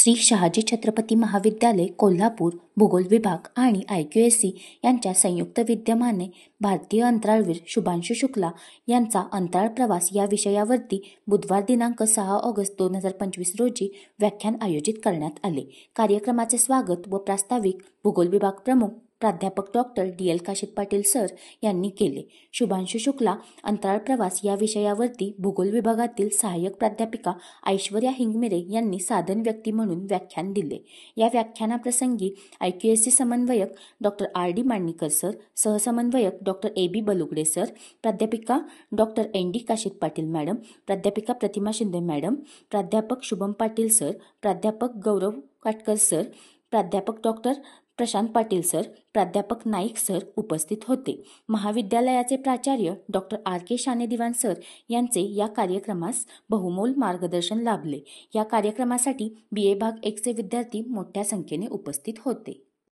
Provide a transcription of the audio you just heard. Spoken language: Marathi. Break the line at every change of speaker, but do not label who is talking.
श्री शहाजी छत्रपती महाविद्यालय कोल्हापूर भूगोल विभाग आणि IQAC यांच्या संयुक्त विद्यमाने भारतीय अंतराळवीर शुभांशु शुक्ला यांचा अंतराळ प्रवास या विषयावरती बुधवार दिनांक 6 ऑगस्ट 2025 रोजी व्याख्यान आयोजित करण्यात आले। कार्यक्रमाचे स्वागत व प्रास्ताविक भूगोल विभाग प्रमुख प्राध्यापक doctor DL Kashid Patil sir यांनी केले। शुभांशु शुक्ला अंतराळ प्रवास या विषयावरती भूगोल विभागातील सहाय्यक प्राध्यापिका ऐश्वर्या हिंगमिरे यांनी साधन व्यक्ती म्हणून व्याख्यान दिले। या व्याख्यानाप्रसंगी IQAC समन्वयक डॉक्टर RD मांडणीकर सर, सहसमन्वयक डॉक्टर AB बलुगडे सर, प्राध्यापिका doctor ND Kashid Patil madam, प्राध्यापिका प्रतिमा शिंदे मॅडम, प्राध्यापक शुभम पाटील सर, प्राध्यापक गौरव काटकर सर, प्राध्यापक डॉक्टर प्रशांत पाटील सर, प्राध्यापक नाईक सर उपस्थित होते। महाविद्यालयाचे प्राचार्य डॉक्टर RK शाने दिवाण सर यांचे या कार्यक्रमास बहुमोल मार्गदर्शन लाभले। या कार्यक्रमासाठी BA भाग 1 चे विद्यार्थी मोठ्या संख्येने उपस्थित होते।